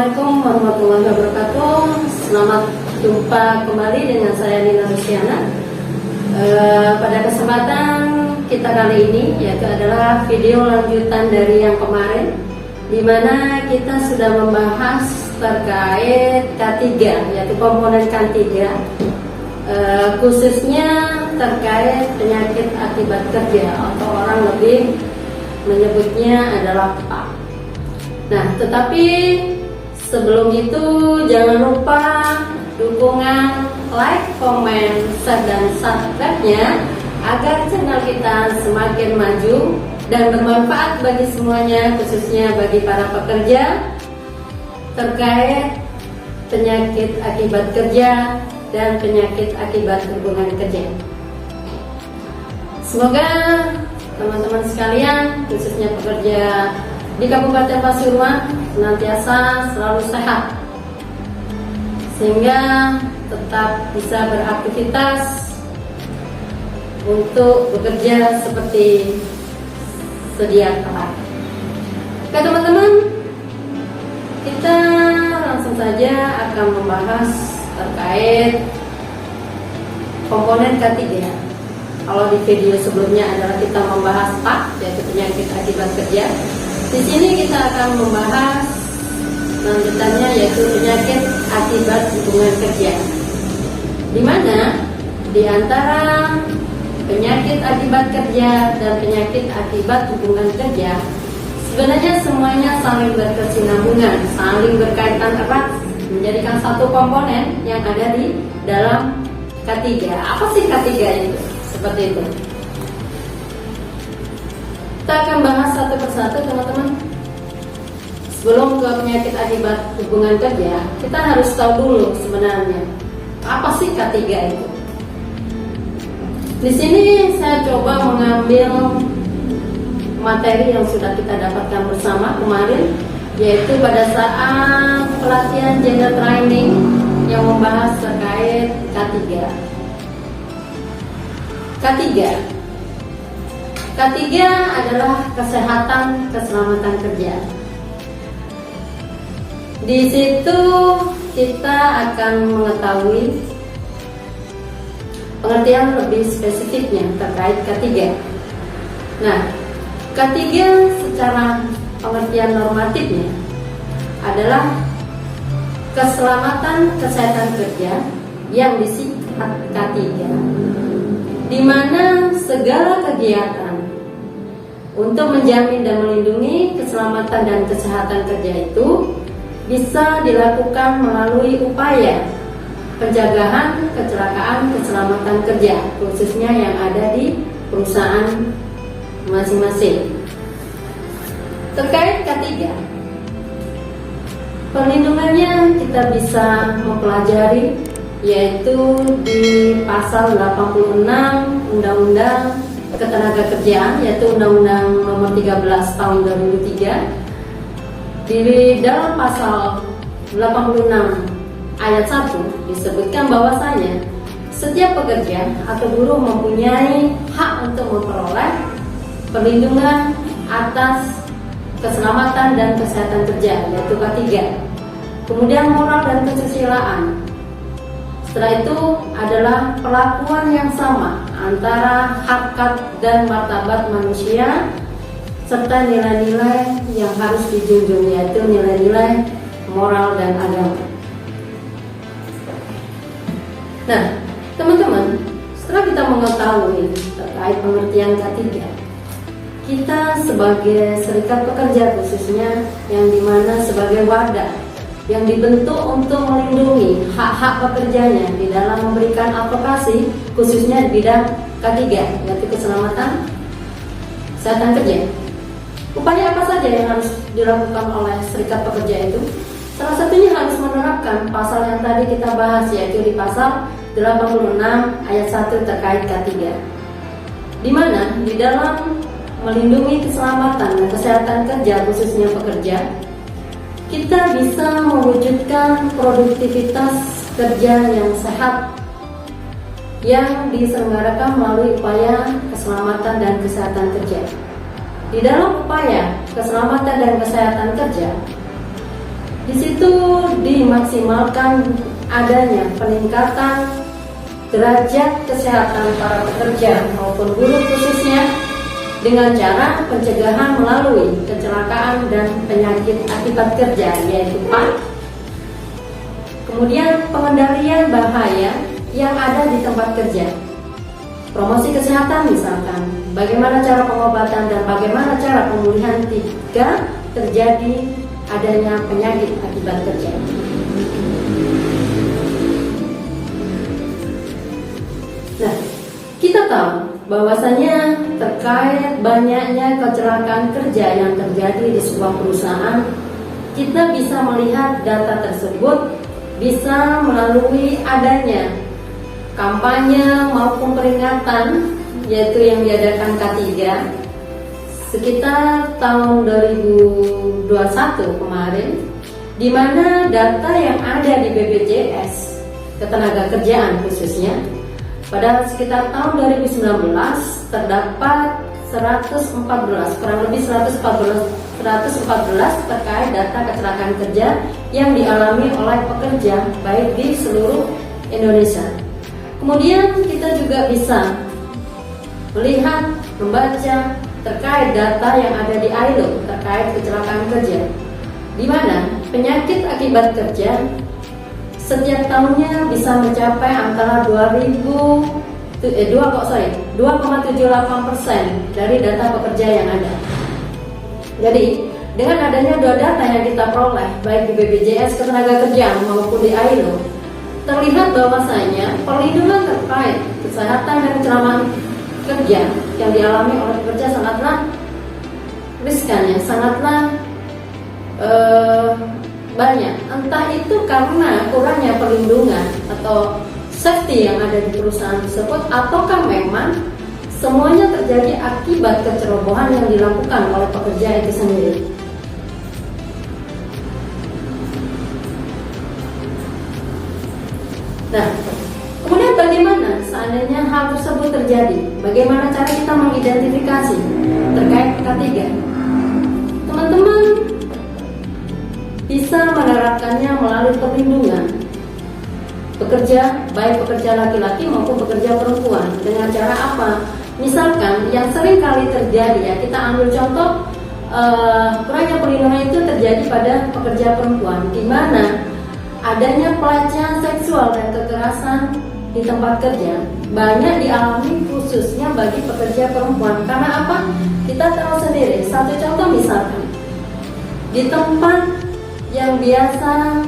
Assalamualaikum warahmatullahi wabarakatuh. Selamat jumpa kembali dengan saya Nina Rusiana. Pada kesempatan kita kali ini yaitu adalah video lanjutan dari yang kemarin, di mana kita sudah membahas terkait K3, yaitu komponen K3, khususnya terkait penyakit akibat kerja atau orang lebih menyebutnya adalah PAK. Nah, tetapi sebelum itu jangan lupa dukungan, like, komen, share, dan subscribe-nya agar channel kita semakin maju dan bermanfaat bagi semuanya, khususnya bagi para pekerja terkait penyakit akibat kerja dan penyakit akibat hubungan kerja. Semoga teman-teman sekalian, khususnya pekerja di Kabupaten Pasuruan, senantiasa selalu sehat sehingga tetap bisa beraktivitas untuk bekerja seperti sedia kala. Oke teman-teman, kita langsung saja akan membahas terkait komponen K3. Kalau di video sebelumnya adalah kita membahas PAK, yaitu penyakit akibat kerja. Di sini kita akan membahas lanjutannya, yaitu penyakit akibat hubungan kerja. Di mana di antara penyakit akibat kerja dan penyakit akibat hubungan kerja sebenarnya semuanya saling berkesinambungan, saling berkaitan erat, menjadikan satu komponen yang ada di dalam K3. Apa sih K3 itu? Seperti itu. Kita akan bahas satu persatu teman-teman. Sebelum ke penyakit akibat hubungan kerja, kita harus tahu dulu sebenarnya apa sih K3 itu. Di sini saya coba mengambil materi yang sudah kita dapatkan bersama kemarin, yaitu pada saat pelatihan gender training yang membahas terkait K3. K3 adalah kesehatan keselamatan kerja. Di situ kita akan mengetahui pengertian lebih spesifiknya terkait K3. Nah, K3 secara pengertian normatifnya adalah keselamatan kesehatan kerja yang disingkat K3, di mana segala kegiatan untuk menjamin dan melindungi keselamatan dan kesehatan kerja itu bisa dilakukan melalui upaya pencegahan kecelakaan keselamatan kerja, khususnya yang ada di perusahaan masing-masing. Terkait K3, perlindungannya kita bisa mempelajari yaitu di pasal 86 Undang-Undang Ketenagakerjaan, yaitu Undang-Undang Nomor 13 Tahun 2003. Di dalam pasal 86 ayat 1 disebutkan bahwasanya setiap pekerja atau buruh mempunyai hak untuk memperoleh perlindungan atas keselamatan dan kesehatan kerja, yaitu K3. Kemudian moral dan kesusilaan. Setelah itu adalah perlakuan yang sama antara harkat dan martabat manusia serta nilai-nilai yang harus dijunjung, yaitu nilai-nilai moral dan agama. Nah, teman-teman, setelah kita mengetahui terkait pengertian K3, kita sebagai serikat pekerja khususnya, yang dimana sebagai wadah yang dibentuk untuk melindungi hak-hak pekerjanya di dalam memberikan advokasi khususnya di bidang K3, yaitu keselamatan kesehatan kerja. Upaya apa saja yang harus dilakukan oleh serikat pekerja itu? Salah satunya harus menerapkan pasal yang tadi kita bahas, yaitu di pasal 86 ayat 1 terkait K3, di mana di dalam melindungi keselamatan dan kesehatan kerja khususnya pekerja, kita bisa mewujudkan produktivitas kerja yang sehat yang diselenggarakan melalui upaya keselamatan dan kesehatan kerja. Di dalam upaya keselamatan dan kesehatan kerja, Di situ dimaksimalkan adanya peningkatan derajat kesehatan para pekerja maupun buruh khususnya dengan cara pencegahan melalui kecelakaan dan penyakit akibat kerja, yaitu PAK. Kemudian pengendalian bahaya yang ada di tempat kerja, promosi kesehatan misalkan, bagaimana cara pengobatan dan bagaimana cara pemulihan jika terjadi adanya penyakit akibat kerja. Nah, kita tahu bahwasanya terkait banyaknya kecelakaan kerja yang terjadi di sebuah perusahaan, kita bisa melihat data tersebut bisa melalui adanya kampanye maupun peringatan, yaitu yang diadakan K3 sekitar tahun 2021 kemarin, di mana data yang ada di BPJS Ketenagakerjaan khususnya pada sekitar tahun 2019 terdapat 114, kurang lebih 114 terkait data kecelakaan kerja yang dialami oleh pekerja baik di seluruh Indonesia. Kemudian kita juga bisa melihat, membaca terkait data yang ada di ILO terkait kecelakaan kerja, di mana penyakit akibat kerja setiap tahunnya bisa mencapai antara 2,78% dari data pekerja yang ada. Jadi dengan adanya dua data yang kita peroleh baik di BPJS Ketenagakerjaan maupun di ILO, terlihat bahwasanya perlindungan terkait kesehatan dan keselamatan kerja yang dialami oleh pekerja sangatlah riskan, ya, sangatlah banyak. Entah itu karena kurangnya perlindungan atau safety yang ada di perusahaan tersebut, ataukah memang semuanya terjadi akibat kecerobohan yang dilakukan oleh pekerja itu sendiri. Nah, kemudian bagaimana seandainya hal tersebut terjadi? Bagaimana cara kita mengidentifikasi terkait K3? Teman-teman bisa menerapkannya melalui perlindungan pekerja, baik pekerja laki-laki maupun pekerja perempuan. Dengan cara apa? Misalkan yang sering kali terjadi, ya, kita ambil contoh kurangnya perlindungan itu terjadi pada pekerja perempuan, di mana adanya pelecehan seksual dan kekerasan di tempat kerja banyak dialami khususnya bagi pekerja perempuan. Karena apa? Kita tahu sendiri. Satu contoh misalkan di tempat yang biasa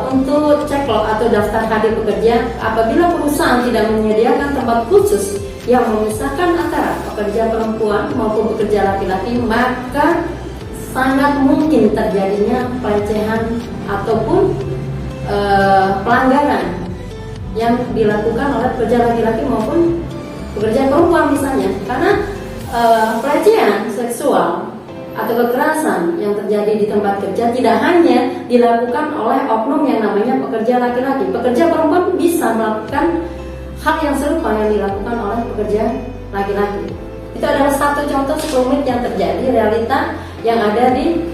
untuk ceklok atau daftar hadir pekerja, apabila perusahaan tidak menyediakan tempat khusus yang memisahkan antara pekerja perempuan maupun pekerja laki-laki, maka sangat mungkin terjadinya pelecehan ataupun pelanggaran yang dilakukan oleh pekerja laki-laki maupun pekerja perempuan misalnya. Karena pelecehan seksual atau kekerasan yang terjadi di tempat kerja tidak hanya dilakukan oleh oknum yang namanya pekerja laki-laki. Pekerja perempuan bisa melakukan hal yang serupa yang dilakukan oleh pekerja laki-laki. Itu adalah satu contoh sekelumit yang terjadi, realita yang ada di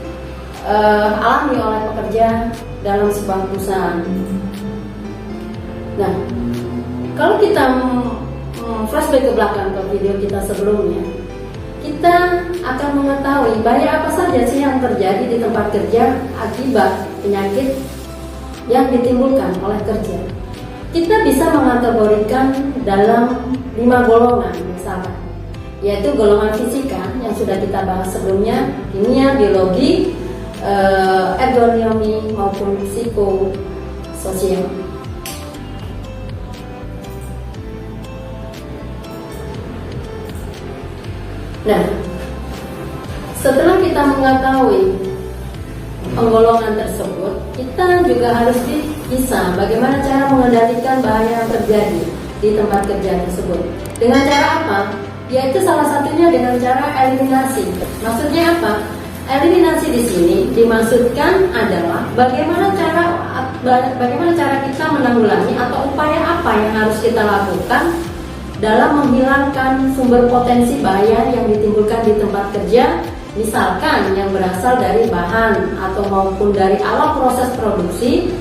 alami oleh pekerja dalam sebuah perusahaan. Nah, kalau kita flashback ke belakang ke video kita sebelumnya, kita akan mengetahui banyak apa saja sih yang terjadi di tempat kerja akibat penyakit yang ditimbulkan oleh kerja. Kita bisa mengategorikan dalam 5 golongan misalkan, yaitu golongan fisika yang sudah kita bahas sebelumnya, kimia, biologi, ergonomi maupun psikososial. Nah, setelah kita mengetahui penggolongan tersebut, kita juga harus bisa bagaimana cara mengendalikan bahaya yang terjadi di tempat kerja tersebut. Dengan cara apa? Yaitu salah satunya dengan cara eliminasi. Maksudnya apa? Eliminasi di sini dimaksudkan adalah bagaimana cara kita menanggulangi atau upaya apa yang harus kita lakukan dalam menghilangkan sumber potensi bahaya yang ditimbulkan di tempat kerja misalkan yang berasal dari bahan atau maupun dari alat proses produksi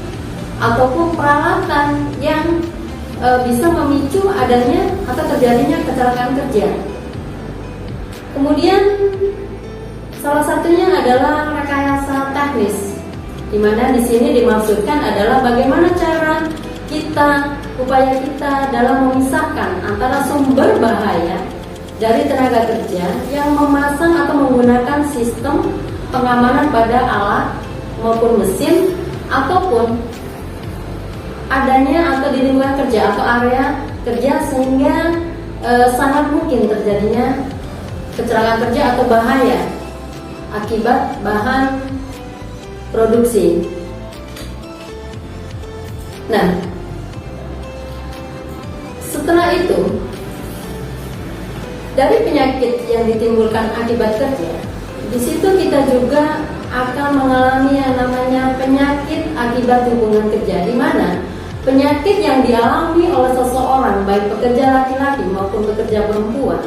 ataupun peralatan yang bisa memicu adanya atau terjadinya kecelakaan kerja. Kemudian salah satunya adalah rekayasa teknis, di mana di sini dimaksudkan adalah bagaimana cara upaya kita dalam memisahkan antara sumber bahaya dari tenaga kerja yang memasang atau menggunakan sistem pengamanan pada alat maupun mesin ataupun adanya atau di lingkungan kerja atau area kerja sehingga sangat mungkin terjadinya kecelakaan kerja atau bahaya akibat bahan produksi. Nah, setelah itu dari penyakit yang ditimbulkan akibat kerja, di situ kita juga akan mengalami yang namanya penyakit akibat hubungan kerja, di mana penyakit yang dialami oleh seseorang, baik pekerja laki-laki maupun pekerja perempuan,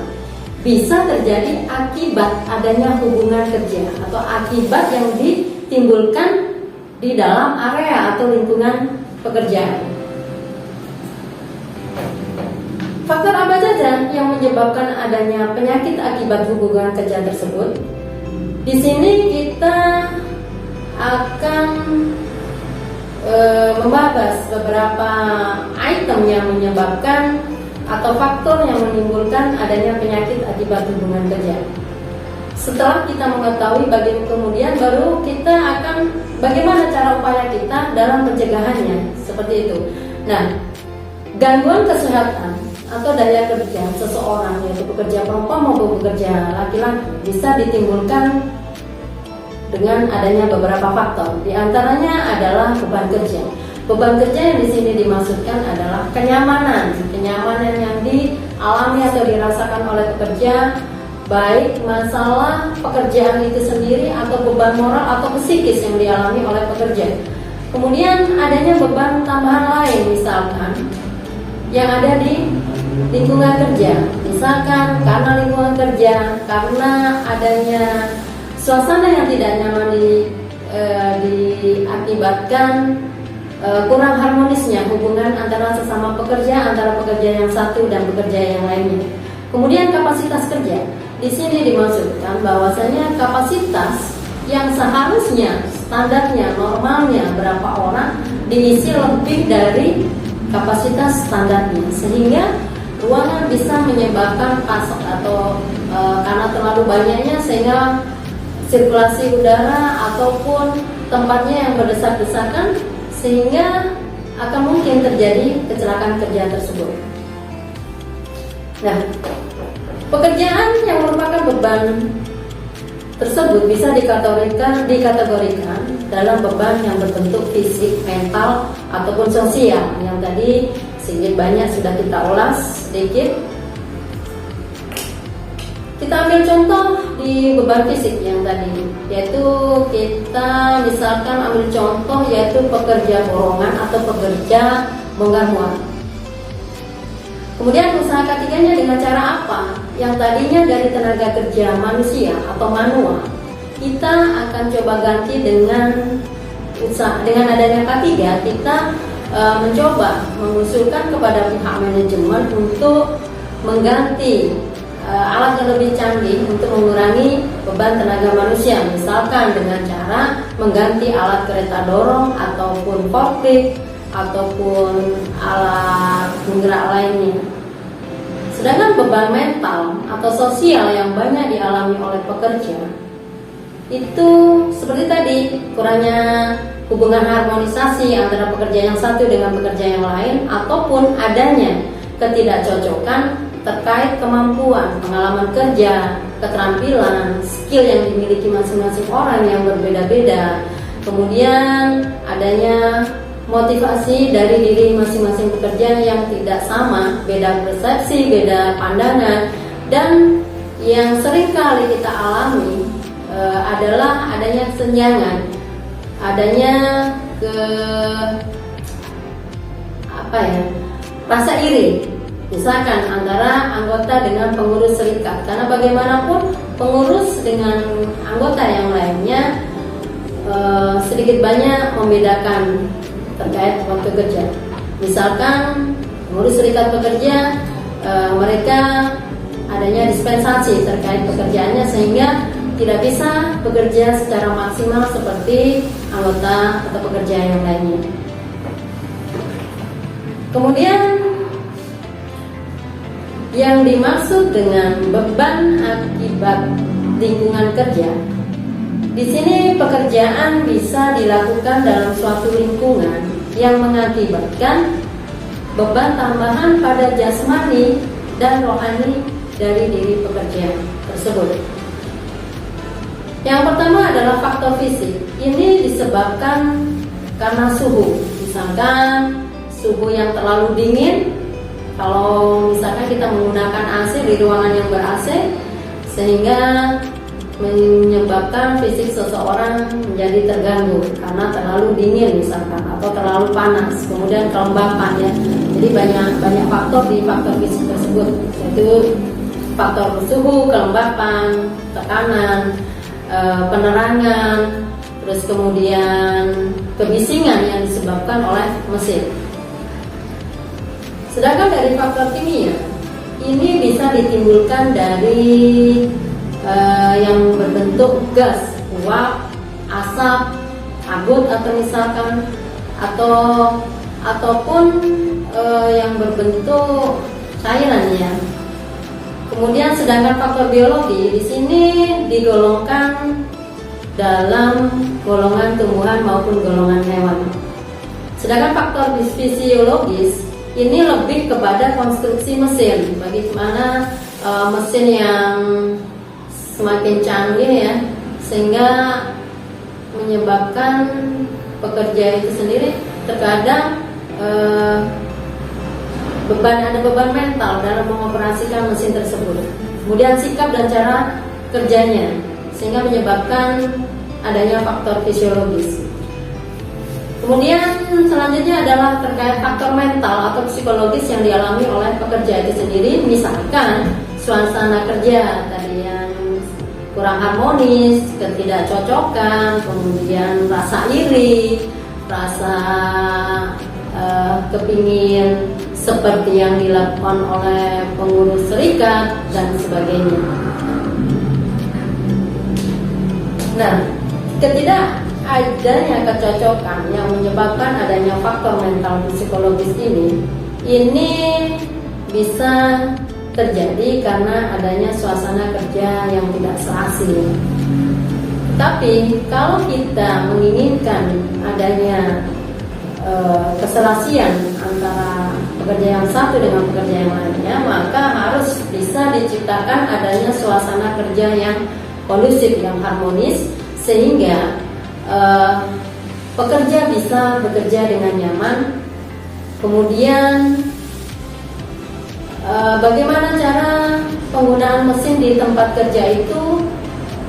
bisa terjadi akibat adanya hubungan kerja atau akibat yang ditimbulkan di dalam area atau lingkungan pekerjaan. Faktor apa saja yang menyebabkan adanya penyakit akibat hubungan kerja tersebut? Di sini kita akan membahas beberapa item yang menyebabkan atau faktor yang menimbulkan adanya penyakit akibat hubungan kerja. Setelah kita mengetahui kemudian baru kita akan bagaimana cara upaya kita dalam pencegahannya, seperti itu. Nah, gangguan kesehatan atau daya kerja seseorang, yaitu pekerja perempuan maupun pekerja laki-laki, bisa ditimbulkan dengan adanya beberapa faktor. Di antaranya adalah beban kerja. Beban kerja yang di sini dimaksudkan adalah kenyamanan yang dialami atau dirasakan oleh pekerja, baik masalah pekerjaan itu sendiri atau beban moral atau psikis yang dialami oleh pekerja. Kemudian adanya beban tambahan lain, misalkan yang ada di lingkungan kerja, misalkan karena lingkungan kerja, karena adanya suasana yang tidak nyaman diakibatkan kurang harmonisnya hubungan antara sesama pekerja, antara pekerja yang satu dan pekerja yang lainnya. Kemudian kapasitas kerja, di sini dimaksudkan bahwasanya kapasitas yang seharusnya standarnya normalnya berapa orang diisi lebih dari kapasitas standarnya, sehingga ruangan bisa menyebabkan pasok atau karena terlalu banyaknya sehingga sirkulasi udara ataupun tempatnya yang berdesak-desakan sehingga akan mungkin terjadi kecelakaan kerja tersebut. Nah, pekerjaan yang merupakan beban tersebut bisa dikategorikan dalam beban yang berbentuk fisik, mental, ataupun sosial yang tadi sedikit banyak sudah kita ulas sedikit. Kita ambil contoh di beban fisik yang tadi, yaitu kita misalkan ambil contoh yaitu pekerja borongan atau pekerja bongkar muat. Kemudian usaha ketiganya dengan cara apa? Yang tadinya dari tenaga kerja manusia atau manual, kita akan coba ganti dengan adanya K3, kita mencoba mengusulkan kepada pihak manajemen untuk mengganti alat yang lebih canggih untuk mengurangi beban tenaga manusia, misalkan dengan cara mengganti alat kereta dorong ataupun forklift ataupun alat penggerak lainnya. Sedangkan beban mental atau sosial yang banyak dialami oleh pekerja itu seperti tadi, kurangnya hubungan harmonisasi antara pekerja yang satu dengan pekerja yang lain, ataupun adanya ketidakcocokan terkait kemampuan, pengalaman kerja, keterampilan, skill yang dimiliki masing-masing orang yang berbeda-beda. Kemudian adanya motivasi dari diri masing-masing pekerja yang tidak sama, beda persepsi, beda pandangan, dan yang sering kali kita alami adalah adanya kesenjangan, adanya rasa iri, misalkan antara anggota dengan pengurus serikat, karena bagaimanapun pengurus dengan anggota yang lainnya sedikit banyak membedakan terkait waktu kerja. Misalkan pengurus serikat pekerja, mereka adanya dispensasi terkait pekerjaannya sehingga tidak bisa bekerja secara maksimal seperti anggota atau pekerja yang lainnya. Kemudian yang dimaksud dengan beban akibat lingkungan kerja, di sini pekerjaan bisa dilakukan dalam suatu lingkungan yang mengakibatkan beban tambahan pada jasmani dan rohani dari diri pekerja tersebut. Yang pertama adalah faktor fisik. Ini disebabkan karena suhu. Misalkan suhu yang terlalu dingin, kalau misalkan kita menggunakan AC di ruangan yang ber-AC, sehingga menyebabkan fisik seseorang menjadi terganggu karena terlalu dingin misalkan, atau terlalu panas, kemudian kelembapan ya. Jadi banyak faktor di faktor fisik tersebut, yaitu faktor suhu, kelembapan, tekanan, penerangan, terus kemudian kebisingan yang disebabkan oleh mesin. Sedangkan dari faktor kimia, ini bisa ditimbulkan dari yang berbentuk gas, uap, asap, kabut atau misalkan ataupun yang berbentuk cairan ya. Kemudian sedangkan faktor biologi di sini digolongkan dalam golongan tumbuhan maupun golongan hewan. Sedangkan faktor fisiologis ini lebih kepada konstruksi mesin, bagaimana mesin yang semakin canggih ya, sehingga menyebabkan pekerja itu sendiri terkadang ada beban mental dalam mengoperasikan mesin tersebut. Kemudian sikap dan cara kerjanya, sehingga menyebabkan adanya faktor fisiologis. Kemudian selanjutnya adalah terkait faktor mental atau psikologis yang dialami oleh pekerja itu sendiri. Misalkan suasana kerja tadi yang kurang harmonis, ketidakcocokan, kemudian rasa iri, rasa kepingin seperti yang dilakukan oleh pengurus serikat dan sebagainya. Nah, adanya kecocokan yang menyebabkan adanya faktor mental psikologis ini bisa terjadi karena adanya suasana kerja yang tidak serasi. Tapi kalau kita menginginkan adanya keserasian antara pekerja yang satu dengan pekerja yang lainnya, maka harus bisa diciptakan adanya suasana kerja yang kondusif, yang harmonis, sehingga pekerja bisa bekerja dengan nyaman. Kemudian bagaimana cara penggunaan mesin di tempat kerja itu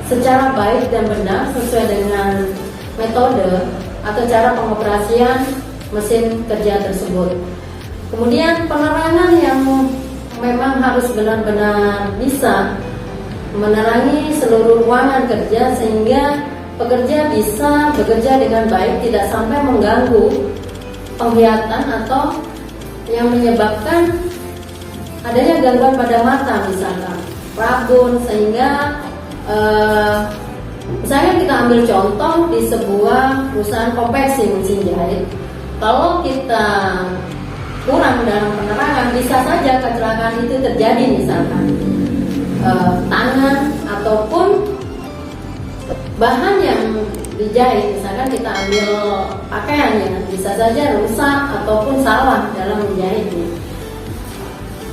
secara baik dan benar sesuai dengan metode atau cara pengoperasian mesin kerja tersebut. Kemudian penerangan yang memang harus benar-benar bisa menerangi seluruh ruangan kerja sehingga pekerja bisa bekerja dengan baik, tidak sampai mengganggu penglihatan atau yang menyebabkan adanya gangguan pada mata, misalkan rabun, sehingga misalnya kita ambil contoh di sebuah perusahaan konveksi mesin jahit. Kalau kita kurang dalam penerangan, bisa saja kecelakaan itu terjadi, misalkan tangan ataupun bahan yang dijahit, misalkan kita ambil pakaiannya, bisa saja rusak ataupun salah dalam menjahitnya.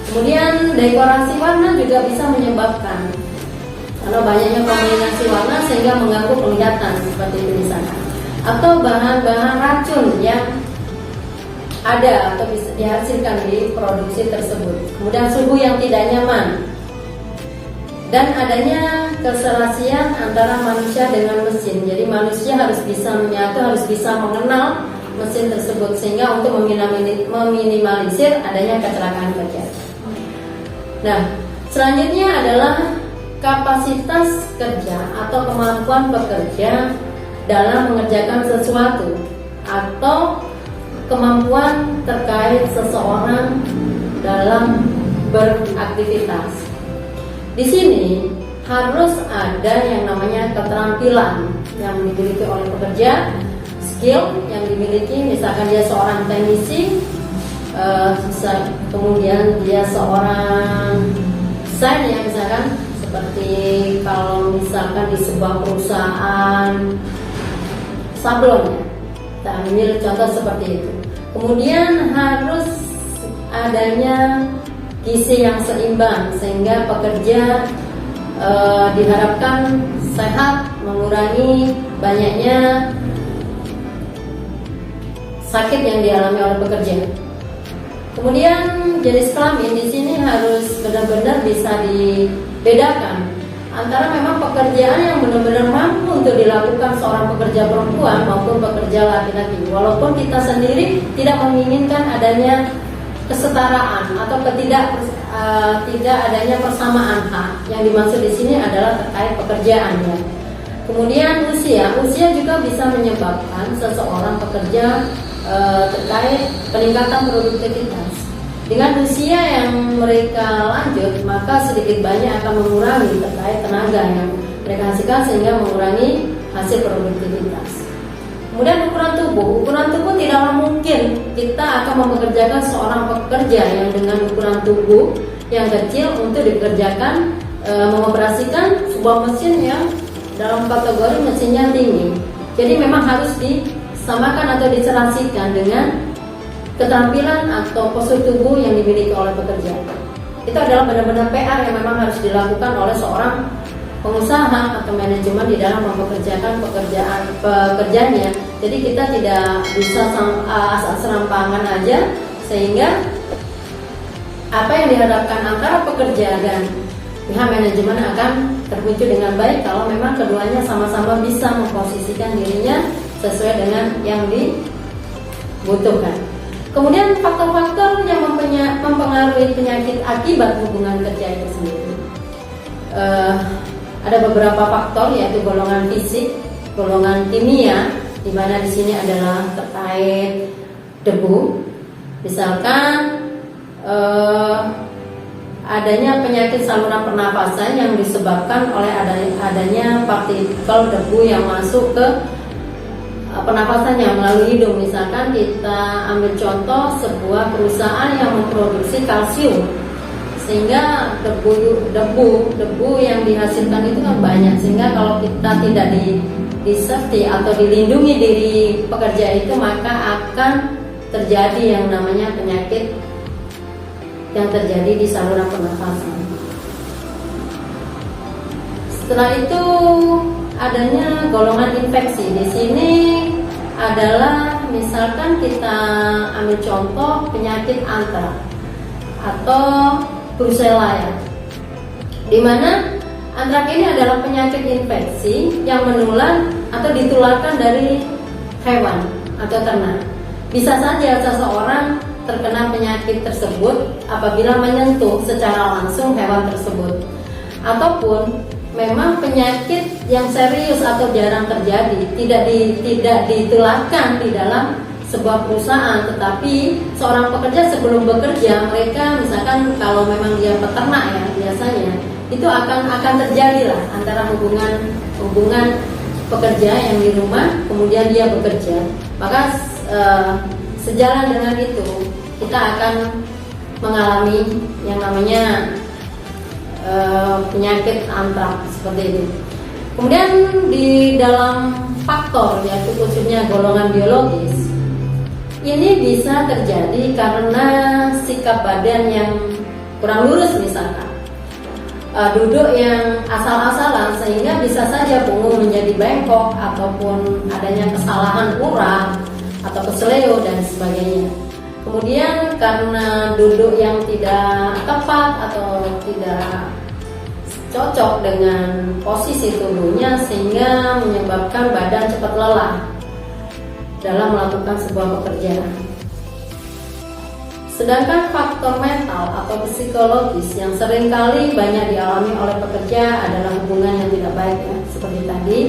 Kemudian dekorasi warna juga bisa menyebabkan, karena banyaknya kombinasi warna sehingga mengganggu penglihatan seperti itu misalkan. Atau bahan-bahan racun yang ada atau bisa dihasilkan di produksi tersebut. Kemudian suhu yang tidak nyaman, dan adanya keserasian antara manusia dengan mesin. Jadi manusia harus bisa menyatu, harus bisa mengenal mesin tersebut sehingga untuk meminimalisir adanya kecelakaan kerja. Nah, selanjutnya adalah kapasitas kerja atau kemampuan pekerja dalam mengerjakan sesuatu atau kemampuan terkait seseorang dalam beraktivitas. Di sini harus ada yang namanya keterampilan yang dimiliki oleh pekerja, skill yang dimiliki, misalkan dia seorang teknisi, kemudian dia seorang desain ya, misalkan seperti kalau misalkan di sebuah perusahaan sablon ya, kita ambil contoh seperti itu. Kemudian harus adanya gizi yang seimbang sehingga pekerja diharapkan sehat, mengurangi banyaknya sakit yang dialami oleh pekerja. Kemudian jenis kelamin di sini harus benar-benar bisa dibedakan antara memang pekerjaan yang benar-benar mampu untuk dilakukan seorang pekerja perempuan maupun pekerja laki-laki. Walaupun kita sendiri tidak menginginkan adanya kesetaraan atau tidak adanya persamaan hak. Yang dimaksud di sini adalah terkait pekerjaan ya. Kemudian usia juga bisa menyebabkan seseorang pekerja terkait peningkatan produktivitas. Dengan usia yang mereka lanjut, maka sedikit banyak akan mengurangi terkait tenaga yang mereka hasilkan sehingga mengurangi hasil produktivitas. Kemudian ukuran tubuh tidaklah mungkin kita akan mempekerjakan seorang pekerja yang dengan ukuran tubuh yang kecil untuk dikerjakan mengoperasikan sebuah mesin yang dalam kategori mesinnya tinggi. Jadi memang harus disamakan atau diserasikan dengan keterampilan atau postur tubuh yang dimiliki oleh pekerja. Itu adalah benar-benar PR yang memang harus dilakukan oleh seorang pengusaha atau manajemen di dalam mempekerjakan pekerjaannya. Jadi kita tidak bisa asal serampangan aja, sehingga apa yang diharapkan antara pekerja dan pihak manajemen akan terwujud dengan baik kalau memang keduanya sama-sama bisa memposisikan dirinya sesuai dengan yang dibutuhkan. Kemudian faktor-faktor yang mempengaruhi penyakit akibat hubungan kerja itu sendiri. Ada beberapa faktor, yaitu golongan fisik, golongan kimia, di mana di sini adalah terkait debu. Misalkan adanya penyakit saluran pernapasan yang disebabkan oleh adanya partikel debu yang masuk ke pernapasannya melalui hidung. Misalkan kita ambil contoh sebuah perusahaan yang memproduksi kalsium, sehingga debu yang dihasilkan itu kan banyak, sehingga kalau kita tidak di safety atau dilindungi diri pekerja itu, maka akan terjadi yang namanya penyakit yang terjadi di saluran pernafasan. Setelah itu adanya golongan infeksi. Di sini adalah misalkan kita ambil contoh penyakit antraks atau Brucella ya, di mana antraks ini adalah penyakit infeksi yang menular atau ditularkan dari hewan atau ternak. Bisa saja seseorang terkena penyakit tersebut apabila menyentuh secara langsung hewan tersebut, ataupun memang penyakit yang serius atau jarang terjadi, tidak ditularkan di dalam sebuah perusahaan, tetapi seorang pekerja sebelum bekerja, mereka misalkan kalau memang dia peternak ya, biasanya itu akan terjadi lah antara hubungan pekerja yang di rumah kemudian dia bekerja. Maka sejalan dengan itu kita akan mengalami yang namanya penyakit antraks seperti itu. Kemudian di dalam faktor, yaitu khususnya golongan biologis, ini bisa terjadi karena sikap badan yang kurang lurus, misalkan duduk yang asal-asalan, sehingga bisa saja punggung menjadi bengkok, ataupun adanya kesalahan urat atau kesleo dan sebagainya. Kemudian karena duduk yang tidak tepat atau tidak cocok dengan posisi tubuhnya, sehingga menyebabkan badan cepat lelah dalam melakukan sebuah pekerjaan. Sedangkan faktor mental atau psikologis yang seringkali banyak dialami oleh pekerja adalah hubungan yang tidak baik ya, seperti tadi.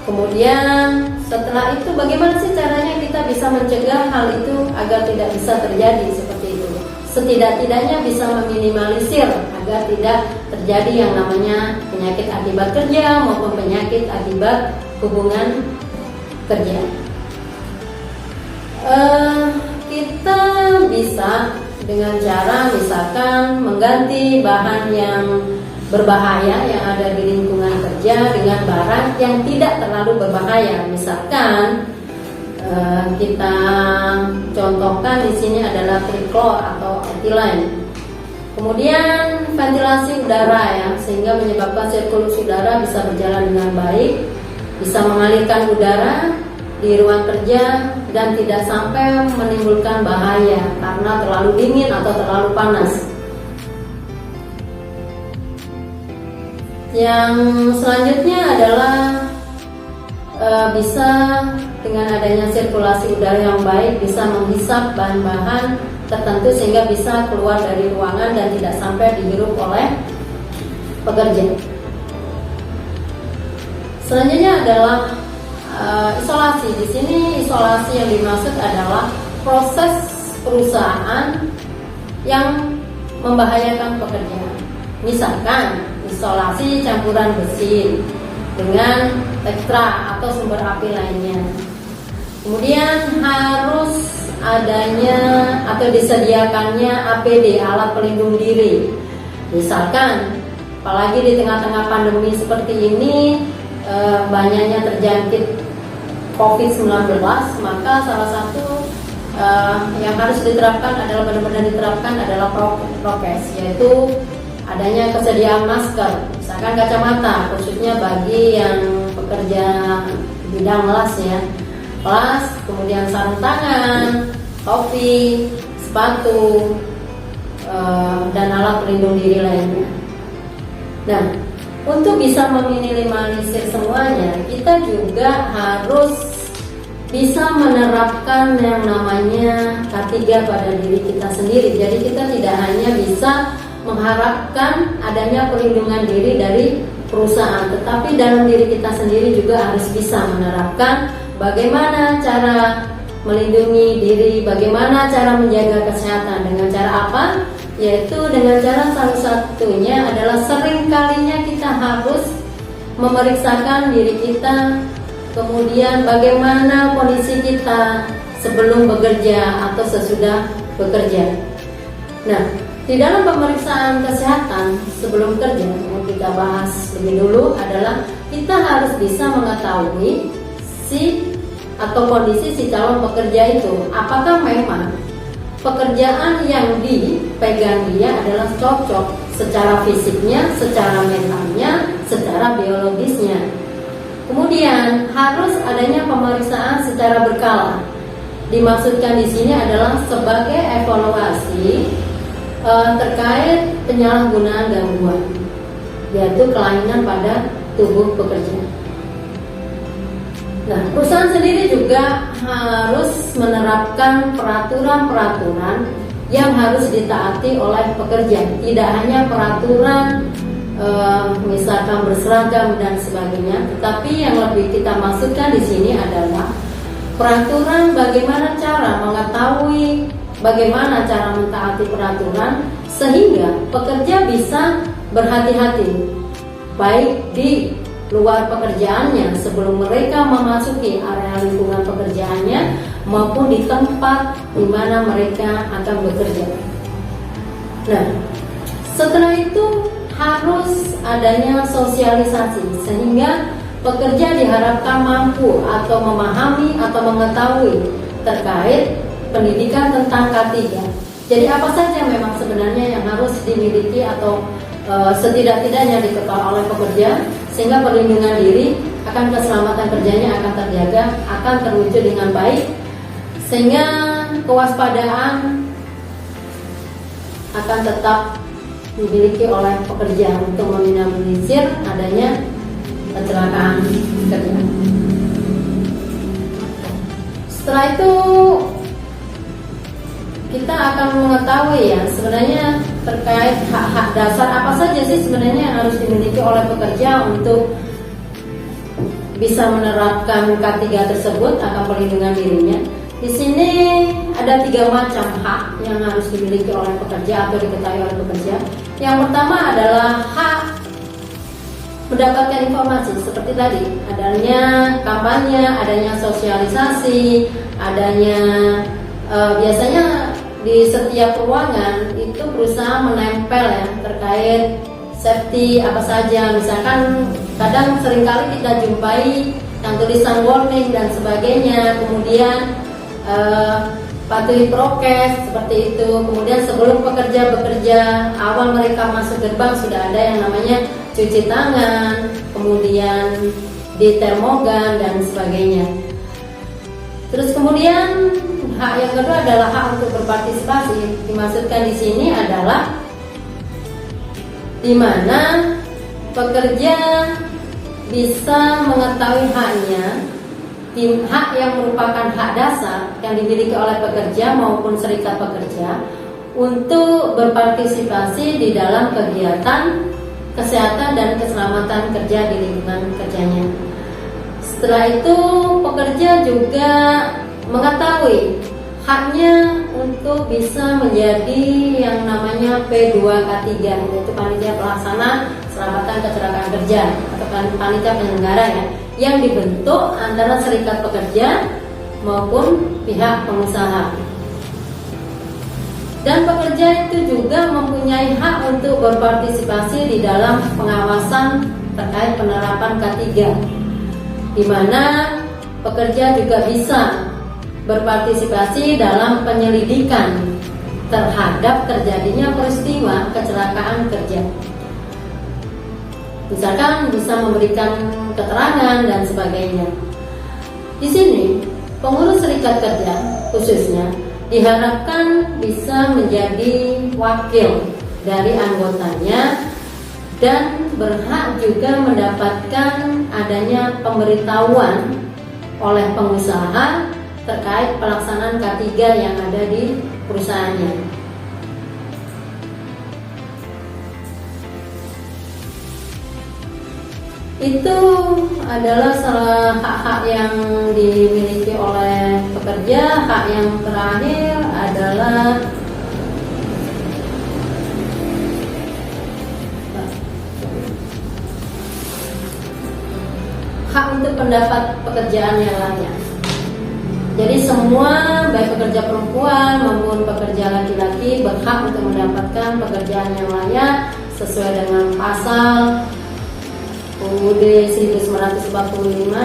Kemudian setelah itu bagaimana sih caranya kita bisa mencegah hal itu agar tidak bisa terjadi seperti itu? Setidak-tidaknya bisa meminimalisir agar tidak terjadi yang namanya penyakit akibat kerja maupun penyakit akibat hubungan kerja. Kita bisa dengan cara misalkan mengganti bahan yang berbahaya yang ada di lingkungan kerja dengan barang yang tidak terlalu berbahaya. Misalkan kita contohkan di sini adalah triklor atau ethylene. Kemudian ventilasi udara ya, sehingga menyebabkan sirkulasi udara bisa berjalan dengan baik, bisa mengalirkan udara di ruang kerja dan tidak sampai menimbulkan bahaya karena terlalu dingin atau terlalu panas. Yang selanjutnya adalah bisa dengan adanya sirkulasi udara yang baik bisa menghisap bahan-bahan tertentu sehingga bisa keluar dari ruangan dan tidak sampai dihirup oleh pekerja. Selanjutnya adalah isolasi. Di sini isolasi yang dimaksud adalah proses perusahaan yang membahayakan pekerja. Misalkan isolasi campuran besi dengan tetra atau sumber api lainnya. Kemudian harus adanya atau disediakannya APD, alat pelindung diri. Misalkan apalagi di tengah-tengah pandemi seperti ini, banyaknya terjangkit COVID-19, maka salah satu yang harus diterapkan adalah benar-benar diterapkan adalah prokes, yaitu adanya kesediaan masker, misalkan kacamata, khususnya bagi yang bekerja di bidang las ya, las, kemudian sarung tangan, topi, sepatu, dan alat pelindung diri lainnya. Nah, untuk bisa meminimalisir semuanya, kita juga harus bisa menerapkan yang namanya K3 pada diri kita sendiri. Jadi kita tidak hanya bisa mengharapkan adanya perlindungan diri dari perusahaan, tetapi dalam diri kita sendiri juga harus bisa menerapkan bagaimana cara melindungi diri, bagaimana cara menjaga kesehatan, dengan cara apa? Yaitu dengan cara salah satunya adalah sering kalinya kita harus memeriksakan diri kita, kemudian bagaimana kondisi kita sebelum bekerja atau sesudah bekerja. Nah, di dalam pemeriksaan kesehatan sebelum kerja yang kita bahas lebih dulu adalah kita harus bisa mengetahui atau kondisi si calon pekerja itu, apakah memang pekerjaan yang dipegang dia adalah cocok secara fisiknya, secara mentalnya, secara biologisnya. Kemudian harus adanya pemeriksaan secara berkala. Dimaksudkan di sini adalah sebagai evaluasi terkait penyalahgunaan gangguan, yaitu kelainan pada tubuh pekerja. Nah, perusahaan sendiri juga harus menerapkan peraturan-peraturan yang harus ditaati oleh pekerja. Tidak hanya peraturan misalkan berseragam dan sebagainya, tetapi yang lebih kita maksudkan di sini adalah peraturan bagaimana cara mengetahui bagaimana cara mentaati peraturan sehingga pekerja bisa berhati-hati baik di luar pekerjaannya sebelum mereka memasuki area lingkungan pekerjaannya maupun di tempat di mana mereka akan bekerja. Nah, setelah itu harus adanya sosialisasi sehingga pekerja diharapkan mampu atau memahami atau mengetahui terkait pendidikan tentang K3. Jadi apa saja memang sebenarnya yang harus dimiliki atau setidak-tidaknya diketahui oleh pekerja sehingga perlindungan diri akan keselamatan kerjanya akan terjaga, akan terwujud dengan baik, sehingga kewaspadaan akan tetap dimiliki oleh pekerja untuk meminimalisir adanya kecelakaan kerja. Setelah itu kita akan mengetahui ya sebenarnya terkait hak-hak dasar apa saja sih sebenarnya yang harus dimiliki oleh pekerja untuk bisa menerapkan K3 tersebut akan perlindungan dirinya. Di sini ada 3 macam hak yang harus dimiliki oleh pekerja atau diketahui oleh pekerja. Yang pertama adalah hak mendapatkan informasi seperti tadi, adanya kampanye, adanya sosialisasi, adanya biasanya di setiap ruangan itu berusaha menempel ya terkait safety apa saja. Misalkan kadang seringkali kita jumpai yang tulisan warning dan sebagainya, kemudian patuhi prokes seperti itu. Kemudian sebelum pekerja bekerja, awal mereka masuk gerbang sudah ada yang namanya cuci tangan, kemudian di termogan dan sebagainya. Terus kemudian hak yang kedua adalah hak untuk berpartisipasi. Dimaksudkan di sini adalah di mana pekerja bisa mengetahui haknya, hak yang merupakan hak dasar yang dimiliki oleh pekerja maupun serikat pekerja untuk berpartisipasi di dalam kegiatan kesehatan dan keselamatan kerja di lingkungan kerjanya. Setelah itu pekerja juga mengetahui haknya untuk bisa menjadi yang namanya P2K3, yaitu panitia pelaksana keselamatan kecelakaan kerja atau panitia penyelenggara ya, yang dibentuk antara serikat pekerja maupun pihak pengusaha. Dan pekerja itu juga mempunyai hak untuk berpartisipasi di dalam pengawasan terkait penerapan K3, di mana pekerja juga bisa berpartisipasi dalam penyelidikan terhadap terjadinya peristiwa kecelakaan kerja. Misalkan bisa memberikan keterangan dan sebagainya. Di sini pengurus serikat kerja khususnya diharapkan bisa menjadi wakil dari anggotanya dan berhak juga mendapatkan adanya pemberitahuan oleh pengusaha terkait pelaksanaan K3 yang ada di perusahaannya. Itu adalah salah hak-hak yang dimiliki oleh pekerja. Hak yang terakhir adalah hak untuk pendapat pekerjaan yang layak. Jadi semua baik pekerja perempuan maupun pekerja laki-laki berhak untuk mendapatkan pekerjaan yang layak sesuai dengan pasal UUD 1945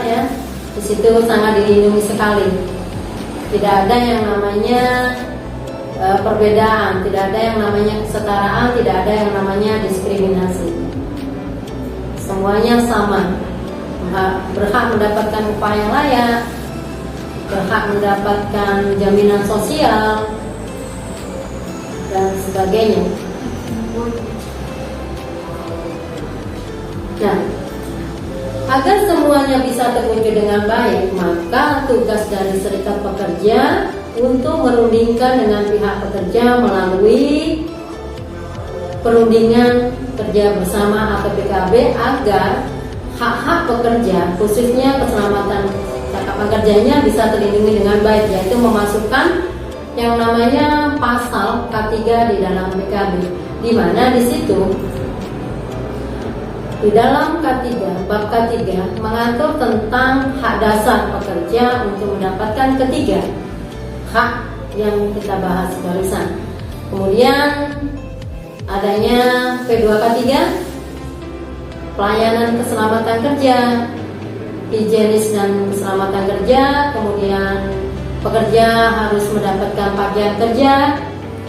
ya. Di situ sangat dilindungi sekali. Tidak ada yang namanya perbedaan, tidak ada yang namanya kesetaraan, tidak ada yang namanya diskriminasi. Semuanya sama. Berhak mendapatkan upah yang layak, berhak mendapatkan jaminan sosial dan sebagainya. Nah, agar semuanya bisa terwujud dengan baik, maka tugas dari serikat pekerja untuk merundingkan dengan pihak pekerja melalui perundingan kerja bersama atau PKB agar hak-hak pekerja, khususnya keselamatan kerjanya bisa terlindungi dengan baik, yaitu memasukkan yang namanya pasal K3 di dalam PKB, di mana di situ di dalam K3, bab K3 mengatur tentang hak dasar pekerja untuk mendapatkan ketiga hak yang kita bahas barusan. Kemudian adanya P2K3, pelayanan keselamatan kerja, higienis dan keselamatan kerja. Kemudian pekerja harus mendapatkan pakaian kerja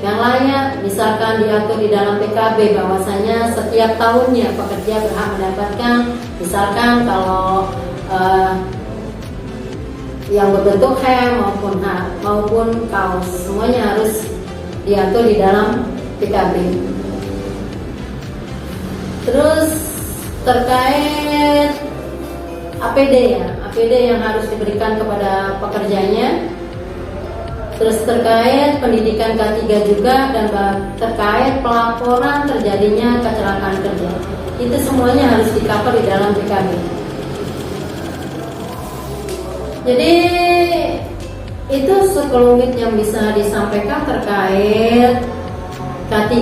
yang layak, misalkan diatur di dalam PKB bahwasanya setiap tahunnya pekerja berhak mendapatkan, misalkan kalau yang berbentuk hem maupun kaos, semuanya harus diatur di dalam PKB. Terus terkait APD ya, APD yang harus diberikan kepada pekerjanya terus terkait pendidikan K3 juga, dan terkait pelaporan terjadinya kecelakaan kerja. Itu semuanya harus di-cover di dalam PKB. Jadi itu sekelumit yang bisa disampaikan terkait K3,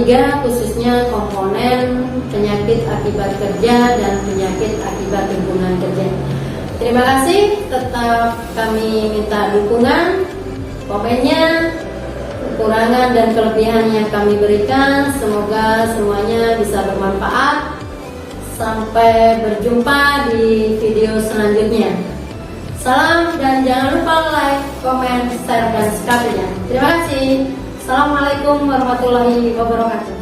khususnya komponen penyakit akibat kerja dan penyakit akibat lingkungan kerja. Terima kasih, tetap kami minta dukungan, komennya, kekurangan dan kelebihan yang kami berikan. Semoga semuanya bisa bermanfaat. Sampai berjumpa di video selanjutnya. Salam, dan jangan lupa like, komen, share, dan subscribe-nya. Terima kasih. Assalamualaikum warahmatullahi wabarakatuh.